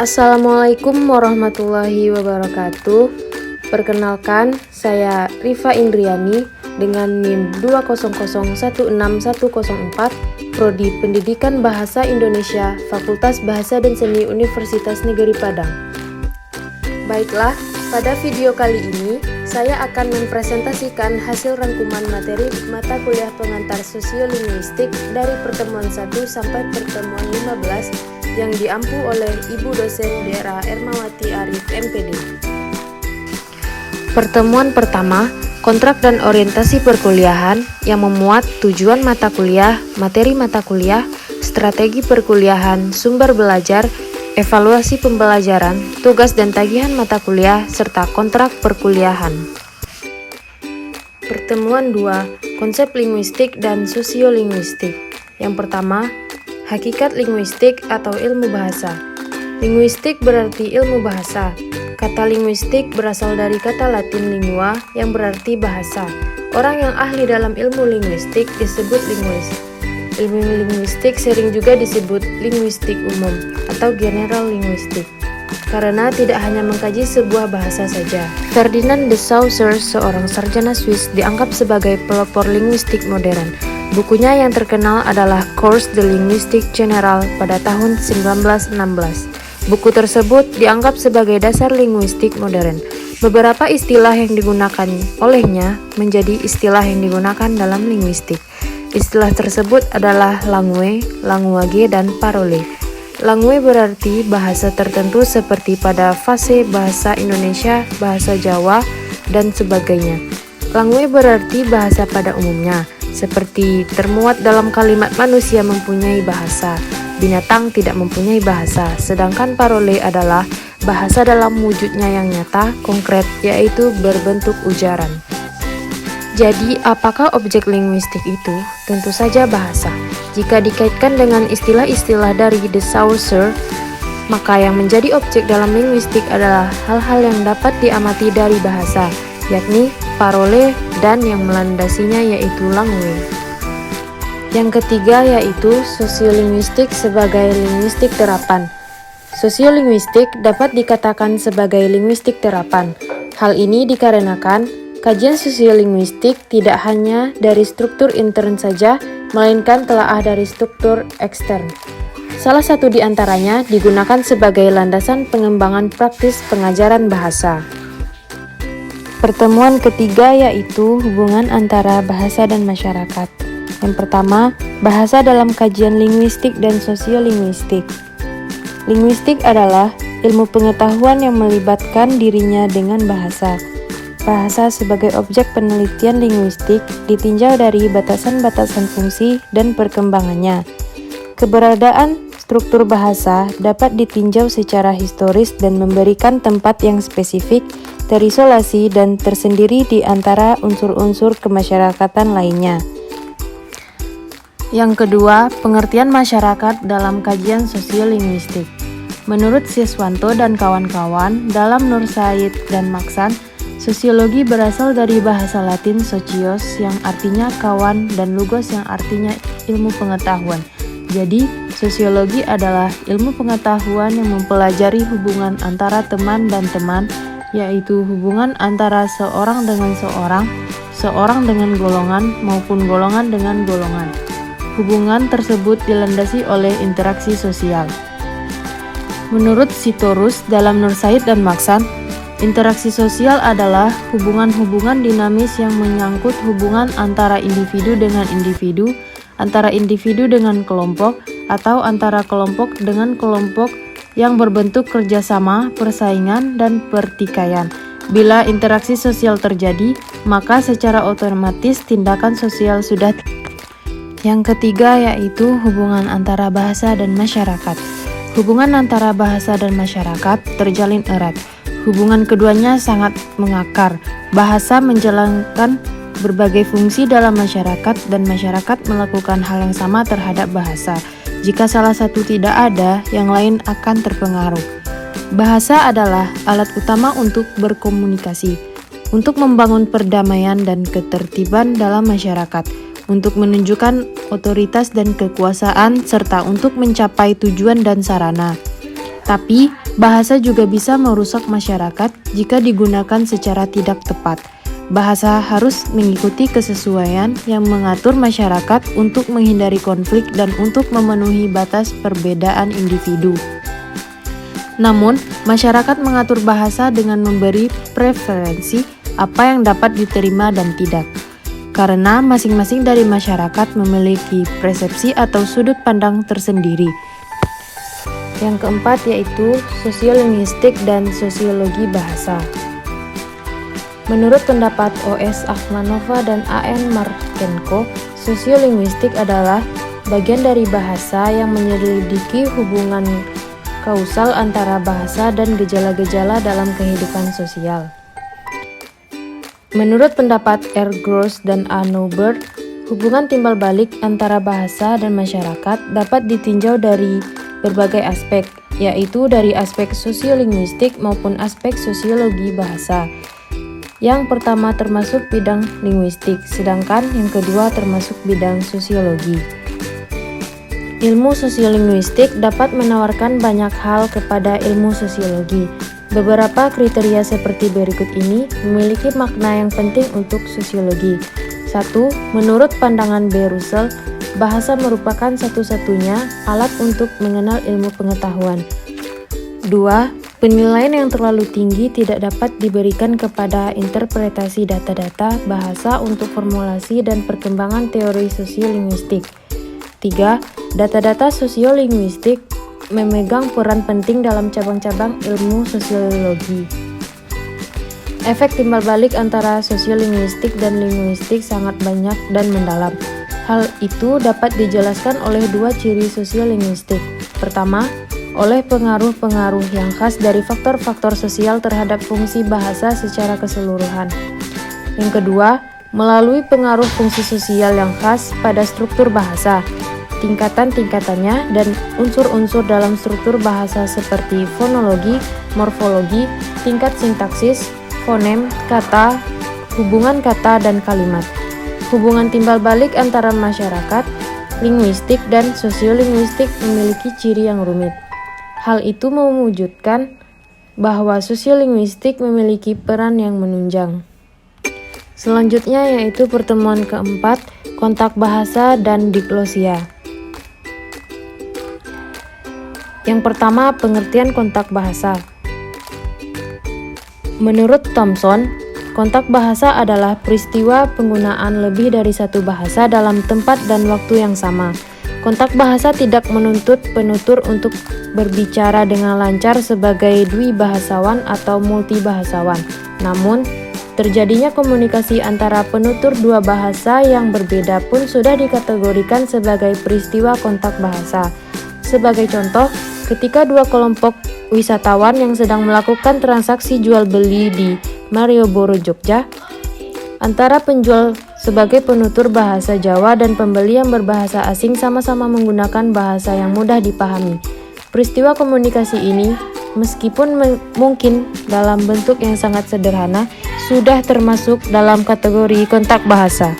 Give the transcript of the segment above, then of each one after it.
Assalamualaikum warahmatullahi wabarakatuh. Perkenalkan, saya Rifa Indriani dengan NIM 200161104, Prodi Pendidikan Bahasa Indonesia, Fakultas Bahasa dan Seni Universitas Negeri Padang. Baiklah, pada video kali ini saya akan mempresentasikan hasil rangkuman materi mata kuliah pengantar sosiolinguistik dari pertemuan 1 sampai pertemuan 15 yang diampu oleh Ibu dosen DRA Ermawati Arif MPD. Pertemuan pertama, kontrak dan orientasi perkuliahan yang memuat tujuan mata kuliah, materi mata kuliah, strategi perkuliahan, sumber belajar, evaluasi pembelajaran, tugas dan tagihan mata kuliah, serta kontrak perkuliahan. Pertemuan 2, konsep linguistik dan sosiolinguistik. Yang pertama, hakikat linguistik atau ilmu bahasa. Linguistik berarti ilmu bahasa. Kata linguistik berasal dari kata Latin lingua yang berarti bahasa. Orang yang ahli dalam ilmu linguistik disebut linguis. Ilmu linguistik sering juga disebut linguistik umum atau general linguistik, karena tidak hanya mengkaji sebuah bahasa saja. Ferdinand de Saussure, seorang sarjana Swiss, dianggap sebagai pelopor linguistik modern. Bukunya yang terkenal adalah Cours de Linguistique Générale pada tahun 1916. Buku tersebut dianggap sebagai dasar linguistik modern. Beberapa istilah yang digunakan olehnya menjadi istilah yang digunakan dalam linguistik. Istilah tersebut adalah langue, language, dan parole. Langue berarti bahasa tertentu seperti pada fase bahasa Indonesia, bahasa Jawa, dan sebagainya. Langue berarti bahasa pada umumnya, seperti termuat dalam kalimat manusia mempunyai bahasa, binatang tidak mempunyai bahasa, sedangkan parole adalah bahasa dalam wujudnya yang nyata, konkret, yaitu berbentuk ujaran. Jadi, apakah objek linguistik itu? Tentu saja bahasa. Jika dikaitkan dengan istilah-istilah dari de Saussure, maka yang menjadi objek dalam linguistik adalah hal-hal yang dapat diamati dari bahasa, yakni parole, dan yang melandasinya yaitu langue. Yang ketiga yaitu sosiolinguistik sebagai linguistik terapan. Sosiolinguistik dapat dikatakan sebagai linguistik terapan. Hal ini dikarenakan kajian sosiolinguistik tidak hanya dari struktur intern saja, melainkan telaah dari struktur ekstern. Salah satu di antaranya digunakan sebagai landasan pengembangan praktis pengajaran bahasa. Pertemuan ketiga yaitu hubungan antara bahasa dan masyarakat. Yang pertama, bahasa dalam kajian linguistik dan sosiolinguistik. Linguistik adalah ilmu pengetahuan yang melibatkan dirinya dengan bahasa. Bahasa sebagai objek penelitian linguistik ditinjau dari batasan-batasan fungsi dan perkembangannya. Keberadaan struktur bahasa dapat ditinjau secara historis dan memberikan tempat yang spesifik, terisolasi, dan tersendiri di antara unsur-unsur kemasyarakatan lainnya. Yang kedua, pengertian masyarakat dalam kajian sosiolinguistik. Menurut Siswanto dan kawan-kawan, dalam Nur Said dan Maksan, sosiologi berasal dari bahasa Latin socios yang artinya kawan dan logos yang artinya ilmu pengetahuan. Jadi, sosiologi adalah ilmu pengetahuan yang mempelajari hubungan antara teman dan teman, yaitu hubungan antara seorang dengan seorang, seorang dengan golongan maupun golongan dengan golongan. Hubungan tersebut dilandasi oleh interaksi sosial. Menurut Sitorus dalam Nur Said dan Maksan, interaksi sosial adalah hubungan-hubungan dinamis yang menyangkut hubungan antara individu dengan individu, antara individu dengan kelompok, atau antara kelompok dengan kelompok yang berbentuk kerjasama, persaingan, dan pertikaian. Bila interaksi sosial terjadi, maka secara otomatis tindakan sosial sudah. Yang ketiga yaitu hubungan antara bahasa dan masyarakat. Hubungan antara bahasa dan masyarakat terjalin erat. Hubungan keduanya sangat mengakar. Bahasa menjalankan berbagai fungsi dalam masyarakat dan masyarakat melakukan hal yang sama terhadap bahasa. Jika salah satu tidak ada, yang lain akan terpengaruh. Bahasa adalah alat utama untuk berkomunikasi, untuk membangun perdamaian dan ketertiban dalam masyarakat, untuk menunjukkan otoritas dan kekuasaan, serta untuk mencapai tujuan dan sarana. Tapi, Bahasa juga bisa merusak masyarakat jika digunakan secara tidak tepat. Bahasa harus mengikuti kesesuaian yang mengatur masyarakat untuk menghindari konflik dan untuk memenuhi batas perbedaan individu. Namun, masyarakat mengatur bahasa dengan memberi preferensi apa yang dapat diterima dan tidak. Karena masing-masing dari masyarakat memiliki persepsi atau sudut pandang tersendiri. Yang keempat yaitu sosiolinguistik dan sosiologi bahasa. Menurut pendapat O.S. Akhmanova dan A.N. Marchenko, sosiolinguistik adalah bagian dari bahasa yang menyelidiki hubungan kausal antara bahasa dan gejala-gejala dalam kehidupan sosial. Menurut pendapat R. Gross dan A. Neubert, hubungan timbal balik antara bahasa dan masyarakat dapat ditinjau dari berbagai aspek, yaitu dari aspek sosiolinguistik maupun aspek sosiologi bahasa. Yang pertama termasuk bidang linguistik, sedangkan yang kedua termasuk bidang sosiologi. Ilmu sosiolinguistik dapat menawarkan banyak hal kepada ilmu sosiologi. Beberapa kriteria seperti berikut ini memiliki makna yang penting untuk sosiologi. 1. Menurut pandangan B. Russell, bahasa merupakan satu-satunya alat untuk mengenal ilmu pengetahuan. 2. Penilaian yang terlalu tinggi tidak dapat diberikan kepada interpretasi data-data bahasa untuk formulasi dan perkembangan teori sosiolinguistik. 3. Data-data sosiolinguistik memegang peran penting dalam cabang-cabang ilmu sosiologi. Efek timbal balik antara sosiolinguistik dan linguistik sangat banyak dan mendalam. Hal itu dapat dijelaskan oleh dua ciri sosiolinguistik. Pertama, oleh pengaruh-pengaruh yang khas dari faktor-faktor sosial terhadap fungsi bahasa secara keseluruhan. Yang kedua, melalui pengaruh fungsi sosial yang khas pada struktur bahasa, tingkatan-tingkatannya, dan unsur-unsur dalam struktur bahasa seperti fonologi, morfologi, tingkat sintaksis, fonem, kata, hubungan kata, dan kalimat. Hubungan timbal balik antara masyarakat, linguistik, dan sosiolinguistik memiliki ciri yang rumit. Hal itu mewujudkan bahwa sosiolinguistik memiliki peran yang menunjang. Selanjutnya yaitu pertemuan keempat, kontak bahasa dan diglosia. Yang pertama, pengertian kontak bahasa. Menurut Thomson, kontak bahasa adalah peristiwa penggunaan lebih dari satu bahasa dalam tempat dan waktu yang sama. Kontak bahasa tidak menuntut penutur untuk berbicara dengan lancar sebagai dwibahasawan atau multibahasawan. Namun, terjadinya komunikasi antara penutur dua bahasa yang berbeda pun sudah dikategorikan sebagai peristiwa kontak bahasa. Sebagai contoh, ketika dua kelompok wisatawan yang sedang melakukan transaksi jual beli di Malioboro, Jogja, antara penjual sebagai penutur bahasa Jawa dan pembeli yang berbahasa asing sama-sama menggunakan bahasa yang mudah dipahami. Peristiwa komunikasi ini, meskipun mungkin dalam bentuk yang sangat sederhana, sudah termasuk dalam kategori kontak bahasa.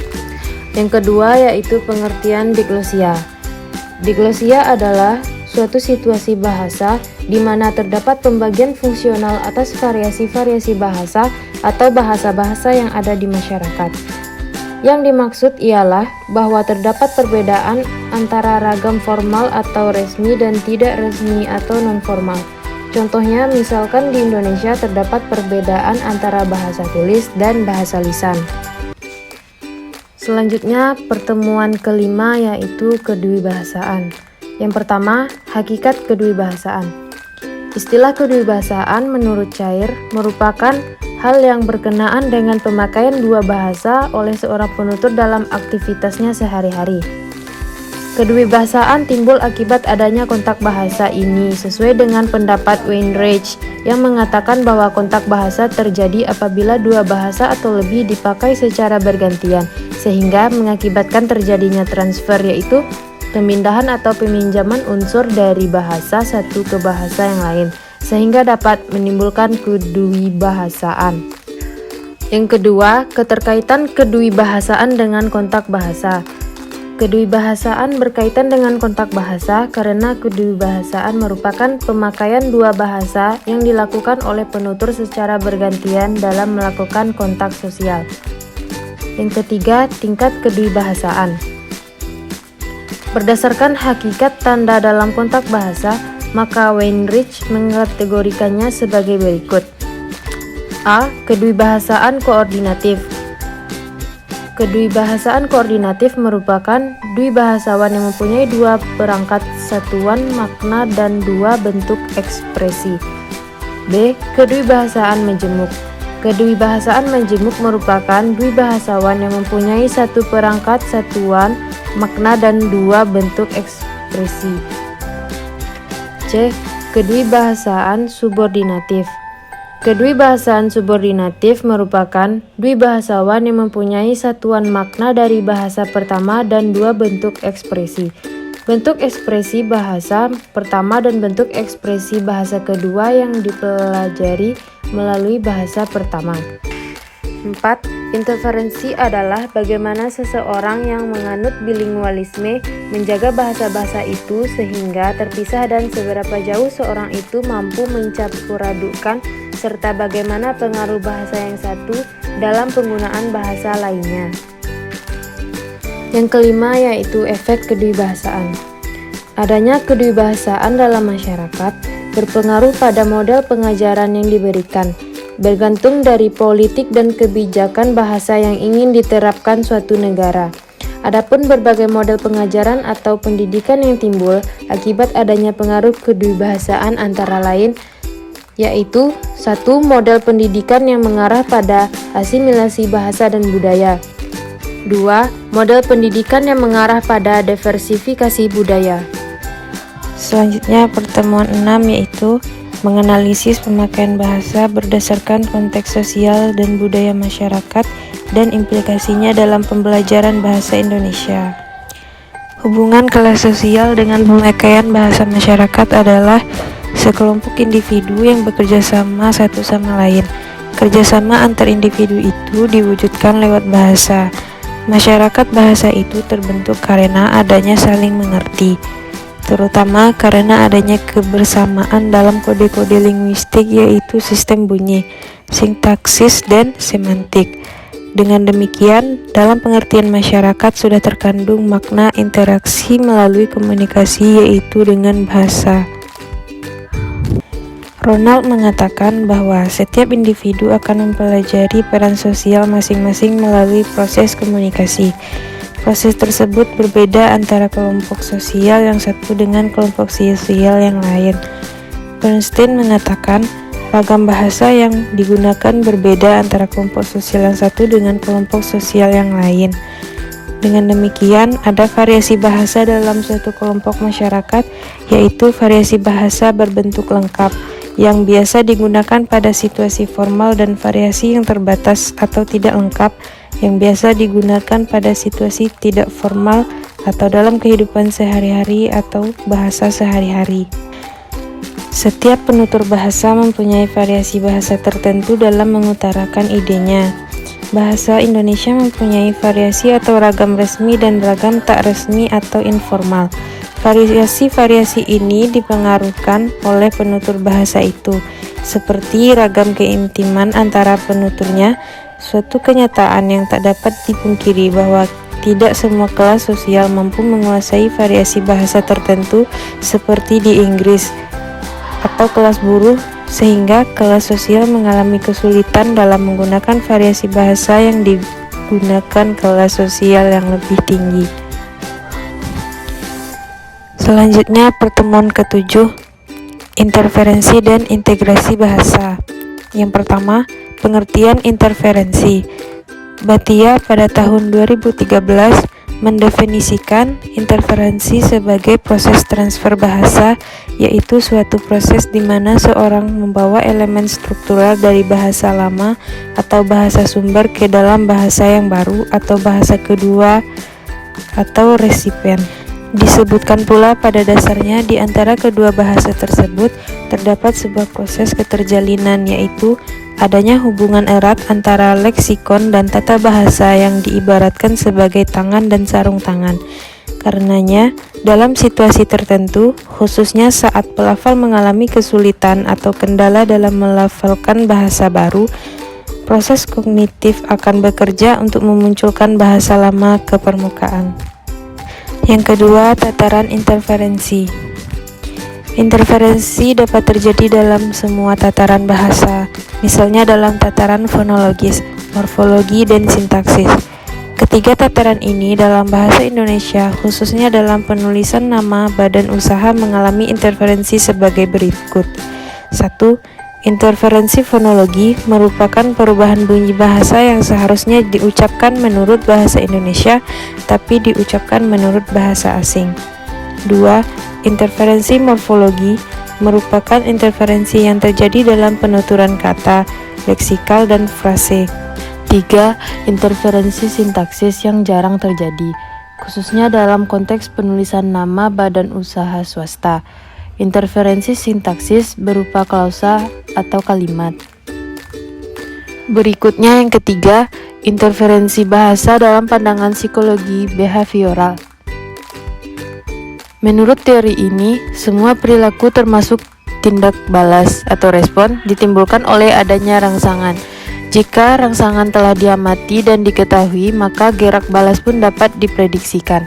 Yang kedua yaitu pengertian diglosia. Diglosia adalah suatu situasi bahasa di mana terdapat pembagian fungsional atas variasi-variasi bahasa atau bahasa-bahasa yang ada di masyarakat. Yang dimaksud ialah bahwa terdapat perbedaan antara ragam formal atau resmi dan tidak resmi atau non-formal. Contohnya, misalkan di Indonesia terdapat perbedaan antara bahasa tulis dan bahasa lisan. Selanjutnya, pertemuan kelima yaitu kedwibahasaan. Yang pertama, hakikat kedwibahasaan. Istilah kedwibahasaan menurut Cair merupakan hal yang berkenaan dengan pemakaian dua bahasa oleh seorang penutur dalam aktivitasnya sehari-hari. Kedwibahasaan timbul akibat adanya kontak bahasa ini sesuai dengan pendapat Weinreich yang mengatakan bahwa kontak bahasa terjadi apabila dua bahasa atau lebih dipakai secara bergantian sehingga mengakibatkan terjadinya transfer, yaitu pemindahan atau peminjaman unsur dari bahasa satu ke bahasa yang lain, sehingga dapat menimbulkan kedwibahasaan. Yang kedua, keterkaitan kedwibahasaan dengan kontak bahasa. Kedewibahasaan berkaitan dengan kontak bahasa karena kedewibahasaan merupakan pemakaian dua bahasa yang dilakukan oleh penutur secara bergantian dalam melakukan kontak sosial. Yang ketiga, tingkat kedewibahasaan. Berdasarkan hakikat tanda dalam kontak bahasa, maka Weinreich mengategorikannya sebagai berikut. A. Kedewibahasaan koordinatif. Kedewibahasaan koordinatif merupakan dwibahasawan yang mempunyai dua perangkat satuan makna dan dua bentuk ekspresi. B. Kedewibahasaan menjemuk. Kedewibahasaan menjemuk merupakan dwibahasawan yang mempunyai satu perangkat satuan makna dan dua bentuk ekspresi. C. Kedewibahasaan subordinatif. Kedewibahasaan subordinatif merupakan dwibahasawan yang mempunyai satuan makna dari bahasa pertama dan dua bentuk ekspresi. Bentuk ekspresi bahasa pertama dan bentuk ekspresi bahasa kedua yang dipelajari melalui bahasa pertama. 4. Interferensi adalah bagaimana seseorang yang menganut bilingualisme menjaga bahasa-bahasa itu sehingga terpisah dan seberapa jauh seorang itu mampu mencampur-adukkan serta bagaimana pengaruh bahasa yang satu dalam penggunaan bahasa lainnya. Yang kelima yaitu efek kedewibahasaan. Adanya kedewibahasaan dalam masyarakat berpengaruh pada model pengajaran yang diberikan, bergantung dari politik dan kebijakan bahasa yang ingin diterapkan suatu negara. Adapun berbagai model pengajaran atau pendidikan yang timbul akibat adanya pengaruh kedewibahasaan antara lain yaitu 1. Model pendidikan yang mengarah pada asimilasi bahasa dan budaya. 2. Model pendidikan yang mengarah pada diversifikasi budaya. Selanjutnya pertemuan 6 yaitu menganalisis pemakaian bahasa berdasarkan konteks sosial dan budaya masyarakat dan implikasinya dalam pembelajaran bahasa Indonesia. Hubungan kelas sosial dengan pemakaian bahasa masyarakat adalah sekelompok individu yang bekerja sama satu sama lain. Kerjasama antar individu itu diwujudkan lewat bahasa. Masyarakat bahasa itu terbentuk karena adanya saling mengerti, terutama karena adanya kebersamaan dalam kode-kode linguistik yaitu sistem bunyi, sintaksis, dan semantik. Dengan demikian, dalam pengertian masyarakat sudah terkandung makna interaksi melalui komunikasi yaitu dengan bahasa. Ronald mengatakan bahwa setiap individu akan mempelajari peran sosial masing-masing melalui proses komunikasi. Proses tersebut berbeda antara kelompok sosial yang satu dengan kelompok sosial yang lain. Bernstein mengatakan, ragam bahasa yang digunakan berbeda antara kelompok sosial yang satu dengan kelompok sosial yang lain. Dengan demikian, ada variasi bahasa dalam suatu kelompok masyarakat, yaitu variasi bahasa berbentuk lengkap, yang biasa digunakan pada situasi formal dan variasi yang terbatas atau tidak lengkap, yang biasa digunakan pada situasi tidak formal atau dalam kehidupan sehari-hari atau bahasa sehari-hari. Setiap penutur bahasa mempunyai variasi bahasa tertentu dalam mengutarakan idenya. Bahasa Indonesia mempunyai variasi atau ragam resmi dan ragam tak resmi atau informal. Variasi-variasi ini dipengaruhkan oleh penutur bahasa itu, seperti ragam keintiman antara penuturnya, suatu kenyataan yang tak dapat dipungkiri bahwa tidak semua kelas sosial mampu menguasai variasi bahasa tertentu seperti di Inggris atau kelas buruh, sehingga kelas sosial mengalami kesulitan dalam menggunakan variasi bahasa yang digunakan kelas sosial yang lebih tinggi. Selanjutnya pertemuan ke-7, interferensi dan integrasi bahasa. Yang pertama, pengertian interferensi. Batia pada tahun 2013 mendefinisikan interferensi sebagai proses transfer bahasa, yaitu suatu proses di mana seorang membawa elemen struktural dari bahasa lama atau bahasa sumber ke dalam bahasa yang baru atau bahasa kedua atau resipien. Disebutkan pula pada dasarnya di antara kedua bahasa tersebut terdapat sebuah proses keterjalinan, yaitu adanya hubungan erat antara leksikon dan tata bahasa yang diibaratkan sebagai tangan dan sarung tangan. Karenanya, dalam situasi tertentu, khususnya saat pelafal mengalami kesulitan atau kendala dalam melafalkan bahasa baru, proses kognitif akan bekerja untuk memunculkan bahasa lama ke permukaan. Yang kedua, tataran interferensi. Interferensi dapat terjadi dalam semua tataran bahasa, misalnya dalam tataran fonologis, morfologi, dan sintaksis. Ketiga tataran ini dalam bahasa Indonesia, khususnya dalam penulisan nama badan usaha mengalami interferensi sebagai berikut. 1. Interferensi fonologi merupakan perubahan bunyi bahasa yang seharusnya diucapkan menurut bahasa Indonesia, tapi diucapkan menurut bahasa asing. 2. Interferensi morfologi merupakan interferensi yang terjadi dalam penuturan kata, leksikal, dan frase. 3. Interferensi sintaksis yang jarang terjadi, khususnya dalam konteks penulisan nama badan usaha swasta. Interferensi sintaksis berupa klausa atau kalimat. Berikutnya yang ketiga, interferensi bahasa dalam pandangan psikologi behavioral. Menurut teori ini, semua perilaku termasuk tindak balas atau respon ditimbulkan oleh adanya rangsangan. Jika rangsangan telah diamati dan diketahui, maka gerak balas pun dapat diprediksikan.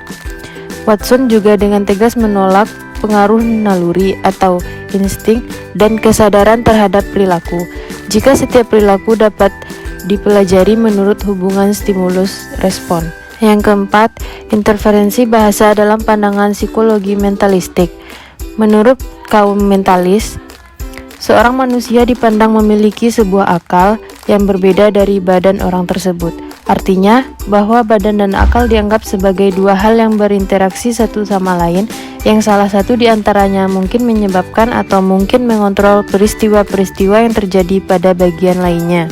Watson juga dengan tegas menolak pengaruh naluri atau insting dan kesadaran terhadap perilaku. Jika setiap perilaku dapat dipelajari menurut hubungan stimulus-respon. Yang keempat, interferensi bahasa dalam pandangan psikologi mentalistik. Menurut kaum mentalis, seorang manusia dipandang memiliki sebuah akal yang berbeda dari badan orang tersebut. Artinya, bahwa badan dan akal dianggap sebagai dua hal yang berinteraksi satu sama lain, yang salah satu diantaranya mungkin menyebabkan atau mungkin mengontrol peristiwa-peristiwa yang terjadi pada bagian lainnya.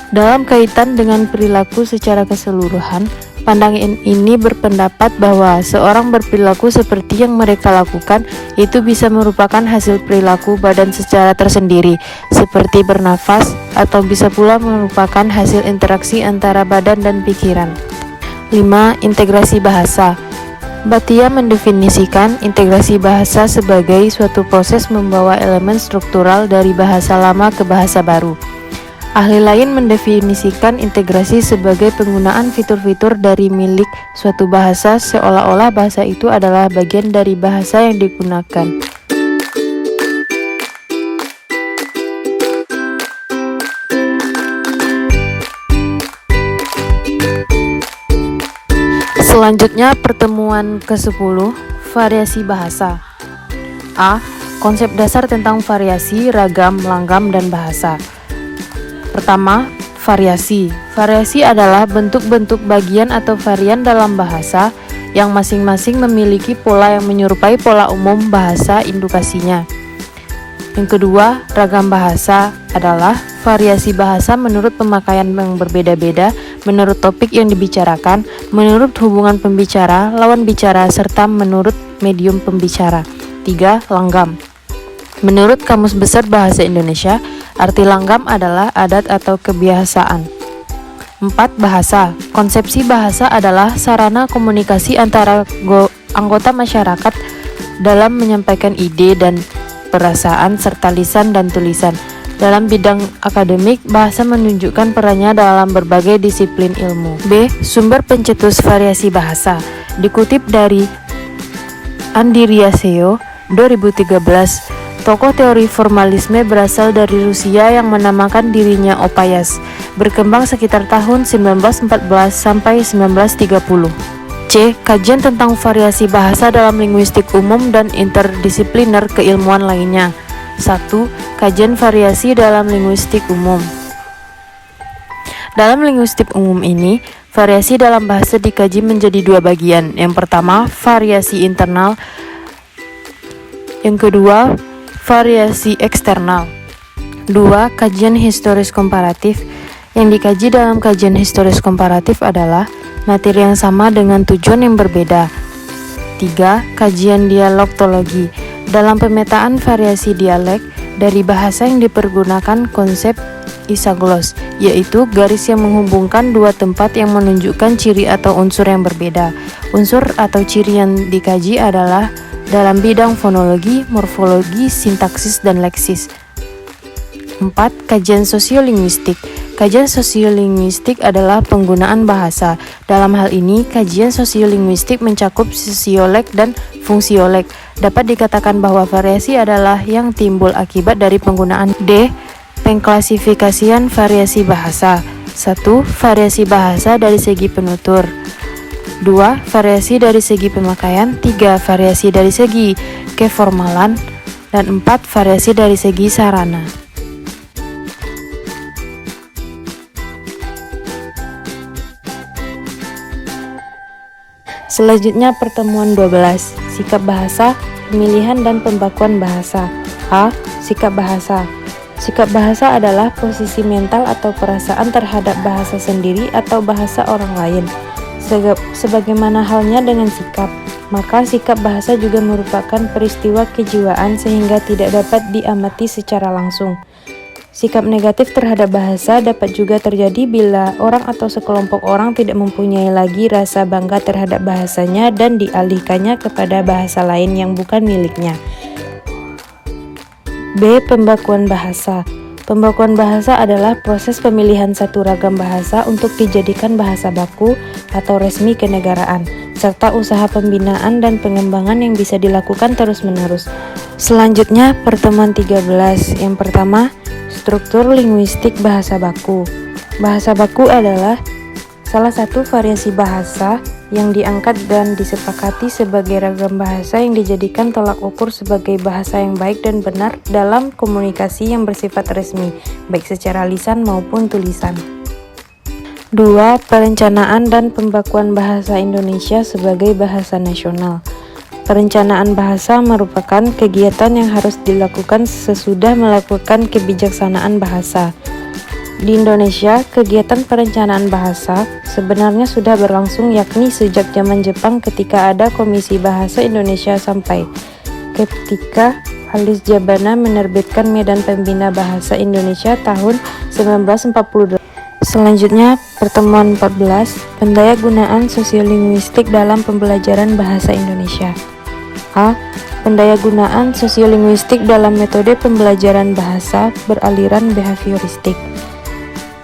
Dalam kaitan dengan perilaku secara keseluruhan, pandangan ini berpendapat bahwa seorang berperilaku seperti yang mereka lakukan itu bisa merupakan hasil perilaku badan secara tersendiri, seperti bernafas, atau bisa pula merupakan hasil interaksi antara badan dan pikiran. 5. Integrasi bahasa. Bhatia mendefinisikan integrasi bahasa sebagai suatu proses membawa elemen struktural dari bahasa lama ke bahasa baru. Ahli lain mendefinisikan integrasi sebagai penggunaan fitur-fitur dari milik suatu bahasa seolah-olah bahasa itu adalah bagian dari bahasa yang digunakan. Selanjutnya pertemuan ke-10, variasi bahasa. A. Konsep dasar tentang variasi, ragam, langgam, dan bahasa. Pertama, variasi. Variasi adalah bentuk-bentuk bagian atau varian dalam bahasa yang masing-masing memiliki pola yang menyerupai pola umum bahasa indukasinya. Yang kedua, ragam bahasa adalah variasi bahasa menurut pemakaian yang berbeda-beda, menurut topik yang dibicarakan, menurut hubungan pembicara, lawan bicara, serta menurut medium pembicara. 3. Langgam. Menurut Kamus Besar Bahasa Indonesia, arti langgam adalah adat atau kebiasaan. 4. Bahasa. Konsepsi bahasa adalah sarana komunikasi antara anggota masyarakat dalam menyampaikan ide dan perasaan serta lisan dan tulisan. Dalam bidang akademik, bahasa menunjukkan perannya dalam berbagai disiplin ilmu. B. Sumber pencetus variasi bahasa. Dikutip dari Andriaseyo 2013, tokoh teori formalisme berasal dari Rusia yang menamakan dirinya Opayas, berkembang sekitar tahun 1914 sampai 1930. C. Kajian tentang variasi bahasa dalam linguistik umum dan interdisipliner keilmuan lainnya. 1. Kajian variasi dalam linguistik umum. Dalam linguistik umum ini, variasi dalam bahasa dikaji menjadi dua bagian. Yang pertama, variasi internal. Yang kedua, variasi eksternal. 2. Kajian historis komparatif. Yang dikaji dalam kajian historis komparatif adalah materi yang sama dengan tujuan yang berbeda. 3. Kajian dialoktologi. Dalam pemetaan variasi dialek, Dari bahasa yang dipergunakan konsep isaglos, yaitu garis yang menghubungkan dua tempat yang menunjukkan ciri atau unsur yang berbeda. Unsur atau ciri yang dikaji adalah dalam bidang fonologi, morfologi, sintaksis, dan leksis. 4. Kajian sosiolinguistik. Kajian sosiolinguistik adalah penggunaan bahasa. Dalam hal ini, kajian sosiolinguistik mencakup sosiolek dan fungsiolek. Dapat dikatakan bahwa variasi adalah yang timbul akibat dari penggunaan. D. Pengklasifikasian variasi bahasa. 1. Variasi bahasa dari segi penutur. 2. Variasi dari segi pemakaian. 3. Variasi dari segi keformalan. Dan 4. Variasi dari segi sarana. Selanjutnya pertemuan 12, sikap bahasa, pemilihan dan pembakuan bahasa. A. Sikap bahasa. Sikap bahasa adalah posisi mental atau perasaan terhadap bahasa sendiri atau bahasa orang lain. Sebagaimana halnya dengan sikap, maka sikap bahasa juga merupakan peristiwa kejiwaan sehingga tidak dapat diamati secara langsung. Sikap negatif terhadap bahasa dapat juga terjadi bila orang atau sekelompok orang tidak mempunyai lagi rasa bangga terhadap bahasanya dan dialihkannya kepada bahasa lain yang bukan miliknya. B. Pembakuan bahasa. Pembakuan bahasa adalah proses pemilihan satu ragam bahasa untuk dijadikan bahasa baku atau resmi kenegaraan, serta usaha pembinaan dan pengembangan yang bisa dilakukan terus-menerus. Selanjutnya, pertemuan 13. Yang pertama, struktur linguistik bahasa baku. Bahasa baku adalah salah satu variasi bahasa yang diangkat dan disepakati sebagai ragam bahasa yang dijadikan tolak ukur sebagai bahasa yang baik dan benar dalam komunikasi yang bersifat resmi, baik secara lisan maupun tulisan. 2. Perencanaan dan pembakuan bahasa Indonesia sebagai bahasa nasional. Perencanaan bahasa merupakan kegiatan yang harus dilakukan sesudah melakukan kebijaksanaan bahasa. Di Indonesia, kegiatan perencanaan bahasa sebenarnya sudah berlangsung yakni sejak zaman Jepang ketika ada Komisi Bahasa Indonesia sampai ketika Alis Jabana menerbitkan Medan Pembina Bahasa Indonesia tahun 1948. Selanjutnya, pertemuan 14, pendayagunaan sosiolinguistik dalam pembelajaran bahasa Indonesia. A. Pendayagunaan sosiolinguistik dalam metode pembelajaran bahasa beraliran behavioristik.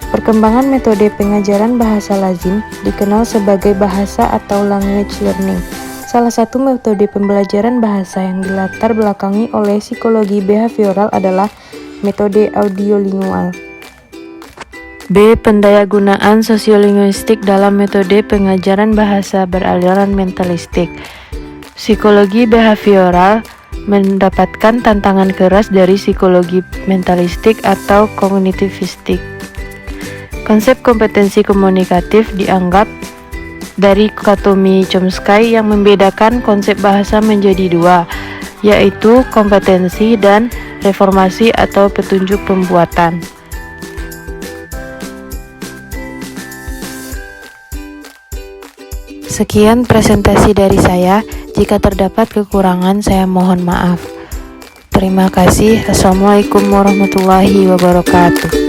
Perkembangan metode pengajaran bahasa lazim dikenal sebagai bahasa atau language learning. Salah satu metode pembelajaran bahasa yang dilatar belakangi oleh psikologi behavioral adalah metode audiolingual. B. Pendayagunaan sosiolinguistik dalam metode pengajaran bahasa beraliran mentalistik. Psikologi behavioral mendapatkan tantangan keras dari psikologi mentalistik atau kognitivistik. Konsep kompetensi komunikatif dianggap dari dikotomi Chomsky yang membedakan konsep bahasa menjadi dua, yaitu kompetensi dan reformasi atau petunjuk pembuatan. Sekian presentasi dari saya. Jika terdapat kekurangan, saya mohon maaf. Terima kasih. Assalamualaikum warahmatullahi wabarakatuh.